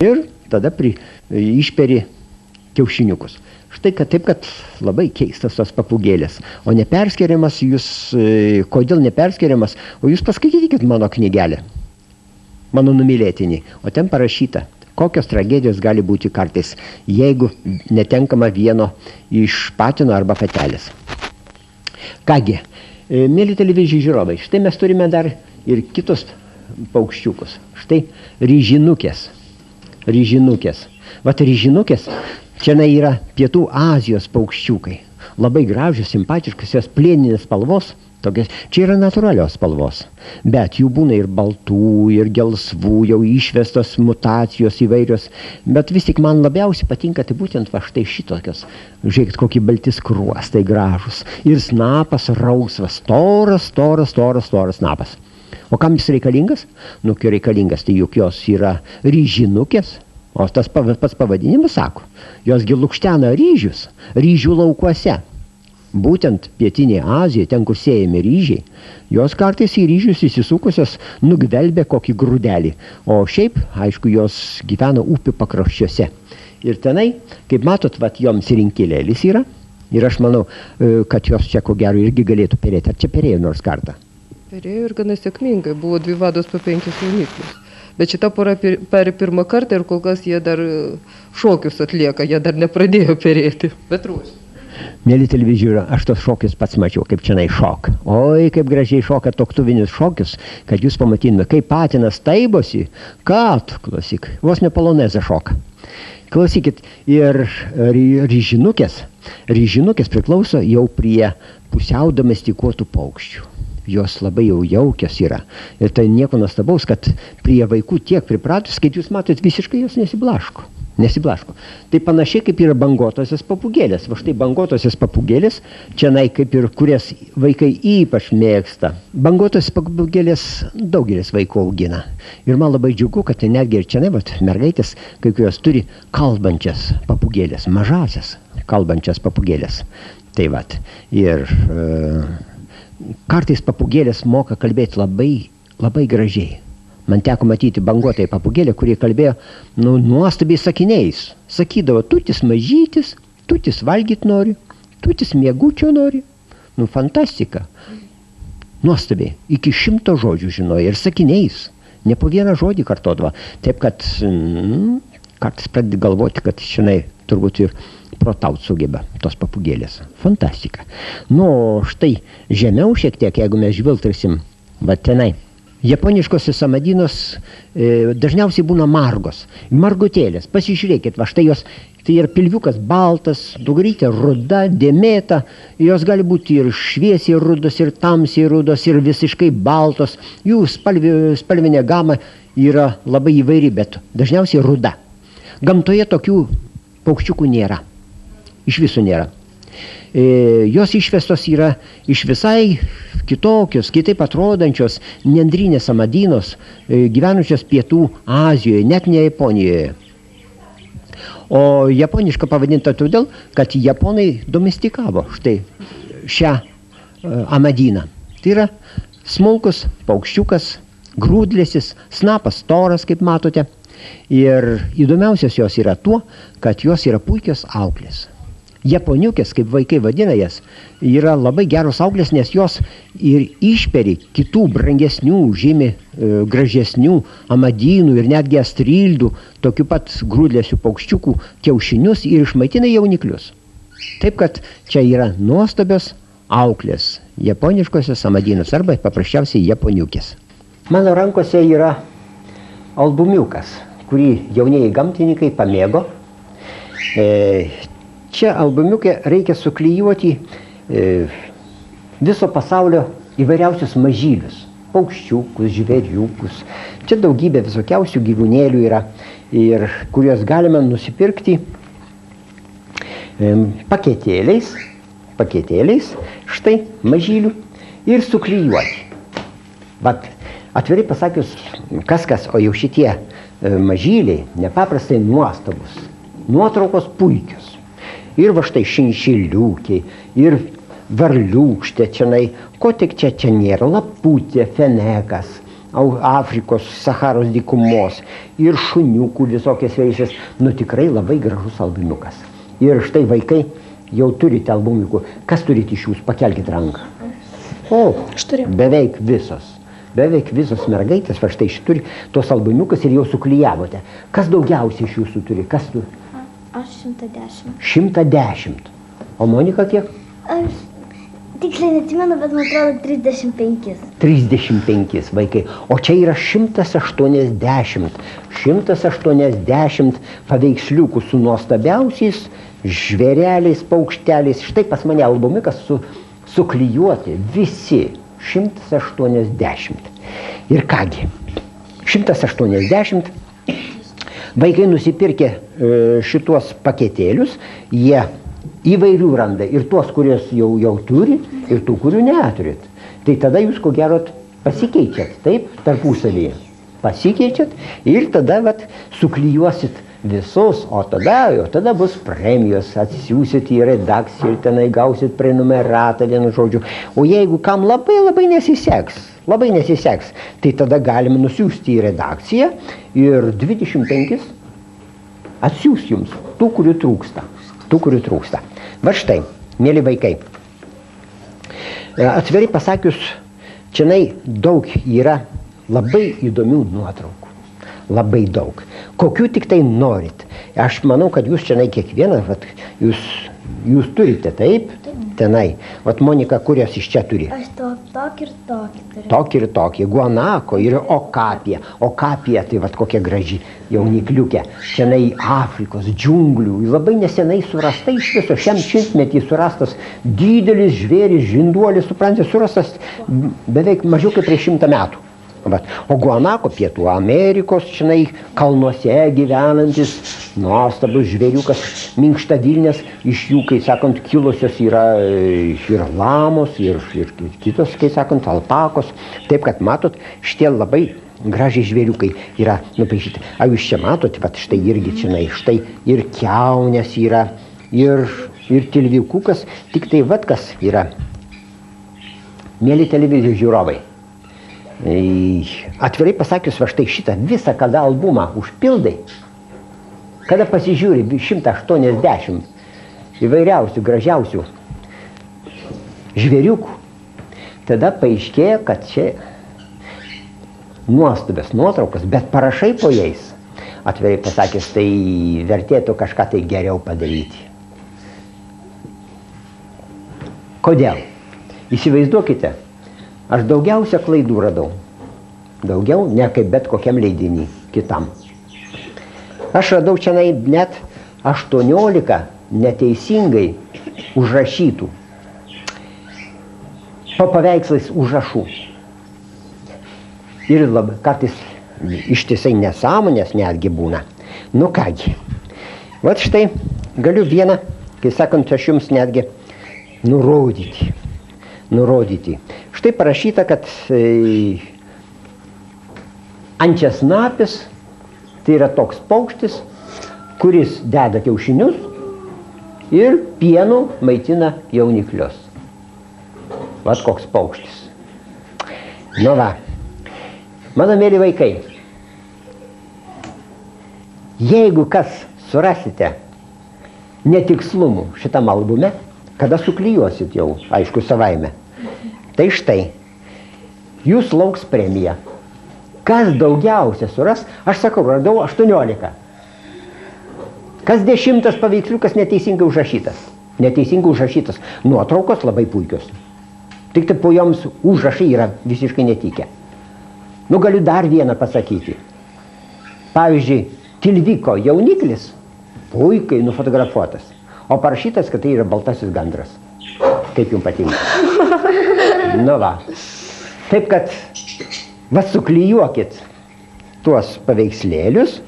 Ir tada išperi kiaušiniukus. Štai, taip, kad labai keistas tos papūgėlės. O neperskiriamas jūs, kodėl neperskiriamas, o jūs paskaitykit mano knygelę, mano numylėtinį, o ten parašyta, kokios tragedijos gali būti kartais, jeigu netenkama vieno iš patino arba patelės. Kągi, mėly televizijų žiūrovai, štai mes turime dar ir kitus paukščiukus. Štai ryžinukės. Vat ryžinukės, čia yra Pietų Azijos paukščiukai. Labai gražios, simpatiškas, jos plėninės spalvos. Tokios, čia yra natūralios spalvos. Bet jų būna ir baltų, ir gelsvų, jau išvestos mutacijos įvairios. Bet vis tik man labiausiai patinka, tai būtent va štai šitokios. Žiūrėkit, kokie balti skruostai gražus. Ir snapas rausvas, storas snapas. O kam jis reikalingas? Nu, reikalingas, tai juk jos yra ryžinukės. O tas pats pavadinimas sako, josgi lukštena ryžius, ryžių laukuose. Būtent Pietinėje Azijoje, ten kur sėjami ryžiai, jos kartais į ryžius įsisukusios nugvelbė kokį grūdelį. O šiaip, aišku, jos gyvena upių pakraščiuose. Ir tenai, kaip matot, vat joms rinkilėlis yra. Ir aš manau, kad jos čia ko gero irgi galėtų perėti. Ar čia perėjo nors kartą? Perėjo ir gana sėkmingai. Buvo 2 vados po 5 jauniklius. Bet šita pora peri pirmą kartą ir kol kas jie dar šokius atlieka, jie dar nepradėjo perėti, bet ruoši. Mėly televizijų, aš tos šokius pats mačiau, kaip čia šok. Oi, kaip gražiai šoka tuoktuvinius šokius, kad jūs pamatytume, kaip patinas taibosi, kad, klausyk, vos ne polonezą šoka. Klausykit, ir ryžinukės priklauso jau prie pusiau domestikuotų paukščių. Jos labai jau jaukios yra. Ir tai nieko nuostabaus, kad prie vaikų tiek pripratus, kaip jūs matot, visiškai jos nesiblaško. Tai panašiai kaip yra bangotosios papūgėlės. Va štai bangotosios papūgėlės, čia kaip ir kurias vaikai ypač mėgsta. Bangotosios papūgėlės daugelis vaikų augina. Ir man labai džiugu, kad netgi ir čia mergaitės, kai kurios turi kalbančias papūgėlės, mažasias kalbančias papūgėlės. Tai vat. Ir kartais papūgėlės moka kalbėti labai gražiai. Man teko matyti banguotai papūgėlę, kurie kalbėjo nuostabiai sakiniais. Sakydavo, tutis mažytis, tutis valgyt nori, tutis miegučio nori. Fantastika. Nuostabiai. Iki 100 žodžių žinojo ir sakiniais. Ne po vieną žodį kartodavo. Taip, kad kartais pradedi galvoti, kad šiandien turbūt ir protaut sugeba tos papūgėlės. Fantastika. Štai žemiau šiek tiek, jeigu mes žvilgtelsim, va tenai. Japoniškosios amadinos dažniausiai būna margos. Margutėlės. Pasižiūrėkit, va štai jos, tai yra pilviukas baltas, dugarytė ruda, dėmėta. Jos gali būti ir šviesiai rudos, ir tamsiai rudos, ir visiškai baltos. Jų spalvinė gama yra labai įvairi, bet dažniausiai ruda. Gamtoje tokių paukščiukų nėra. Iš viso nėra. Jos išvestos yra iš visai kitokios, kitaip atrodančios nendrinės amadinos, gyvenančios Pietų Azijoje, net ne Japonijoje. O japoniška pavadinta todėl, kad japonai domestikavo štai šią amadiną. Tai yra smulkus paukščiukas, grūdlėsis, snapas storas, kaip matote. Ir įdomiausios jos yra tuo, kad jos yra puikios auklės. Japoniukės, kaip vaikai vadina jas, yra labai geros auklės, nes jos ir išperi kitų brangesnių, žymiai gražesnių amadynų ir netgi astrildų, tokių pat grūdlėsių paukščiukų kiaušinius ir išmaitina jauniklius. Taip, kad čia yra nuostabios auklės, japoniškosios amadinos arba paprasčiausiai japoniukės. Mano rankose yra albumiukas, kurį jaunieji gamtininkai pamėgo. Čia albumiuke reikia suklijuoti viso pasaulio įvairiausius mažylius, paukščiukus, žvėriukus. Čia daugybė visokiausių gyvūnėlių yra, ir kuriuos galima nusipirkti paketėliais, štai mažylių, ir suklijuoti. Vat, atvirai pasakius, kas, o jau šitie mažyliai nepaprastai nuostabus, nuotraukos puikios. Ir va štai šinšiliukiai, ir varliūkštė čianai, ko tik čia nėra, laputė, fenekas, Afrikos, Saharos dykumos ir šuniukų visokias veisės. Nu tikrai labai gražus albumiukas. Ir štai vaikai jau turite albumikų. Kas turite iš jūs? Pakelkit ranką. O, beveik visos. Beveik visos mergaitės, va štai turi tos albumiukas ir jau suklijavote. Kas daugiausiai iš jūsų turi? Kas tu? Aš 110. 110. O Monika kiek? Aš tiksliai neatsimenu, bet man atrodo 35. 35 vaikai. O čia yra 180. 180 paveiksliukų su nuostabiausiais žvėreliais, paukšteliais. Štai pas mane albumikas suklijuoti visi. 180. Ir kągi, 180 vaikai nusipirkė šituos paketėlius, jie įvairių randa ir tuos, kuriuos jau turit, ir tų, kurių neturit. Tai tada jūs ko gero pasikeičiat, taip, tarpusavyje. Pasikeičiat ir tada suklijuosit visus, o tada bus premijos, atsiųsit į redakciją ir tenai gausit prenumeratą, vienu žodžiu. O jeigu kam labai nesiseks, tai tada galime nusiųsti į redakciją ir 25 atsiųs jums tų, kurių trūksta. Va štai, mėly vaikai, atvirai pasakius, čianai daug yra labai įdomių nuotraukų. Labai daug. Kokių tik tai norit. Aš manau, kad jūs čianai kiekvieną, jūs turite, taip? Tenai. Vat Monika, kurias iš čia turi? Aš tokį ir tokį turiu. Tokį ir tokį. Guanako ir okapija. Okapija, tai vat kokia graži jaunikliukė. Čianai Afrikos džiunglių. Labai nesenai surasta iš viso. Šiam šimtmetį surastas didelis žvėris, žinduolis, suprantate, surastas beveik mažiau kaip prieš 100 metų. O Guanako Pietų Amerikos, čianai kalnuose gyvenantis, nuostabus žvėriukas, minkštavilnės, iš jų, kai sakant, kilusios yra ir lamos, ir kitos, kai sakant, alpakos. Taip, kad matot, šitie labai gražiai žvėriukai yra nupaišyti. A jūs čia matot, vat štai irgi čianai, štai ir kiaunės yra, ir tilvikukas, tik tai vat kas yra. Mėly televizijos žiūrovai. Atvirai pasakius, va štai šitą visą, kada albumą užpildai, kada pasižiūri 180 įvairiausių, gražiausių žvėriukų, tada paaiškėja, kad čia nuostabios nuotraukos, bet parašai po jais, atvirai pasakius, tai vertėtų kažką tai geriau padaryti. Kodėl? Įsivaizduokite, aš daugiausia klaidų radau. Daugiau ne kaip bet kokiam leidinį kitam. Aš radau čianai net 18 neteisingai užrašytų po paveikslais užrašų. Ir labai kartais ištisai nesąmonės netgi būna. Nu kągi. Vat štai galiu vieną, kai sakant, aš jums netgi nurodyti. Štai parašyta, kad ančiasnapis tai yra toks paukštis, kuris deda kiaušinius ir pienu maitina jauniklius. Vat koks paukštis. Nu va, mano mėly vaikai, jeigu kas surasite netikslumų šitam albume, kada suklijuosit jau, aišku, savaime, tai štai, jūs lauks premija. Kas daugiausia suras, aš sakau, radau 18. Kas 10 paveiksliukas neteisingai užrašytas. Neteisingai užrašytas. Nuotraukos labai puikios. Tik tai po joms užrašai yra visiškai netikę. Nu, galiu dar vieną pasakyti. Pavyzdžiui, tilviko jauniklis puikiai nufotografuotas. O parašytas, kad tai yra baltasis gandras. Kaip jums patinka? Nu va. Taip kad, va suklijuokit tuos paveikslėlius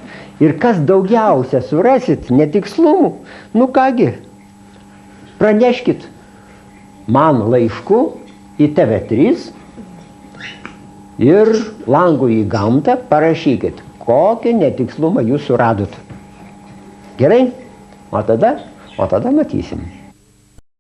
ir kas daugiausia surasit netikslumų, nu kągi, praneškit man laišku į TV3 ir langu į gamtą parašykit, kokį netikslumą jūs suradot. Gerai? O tada matysim.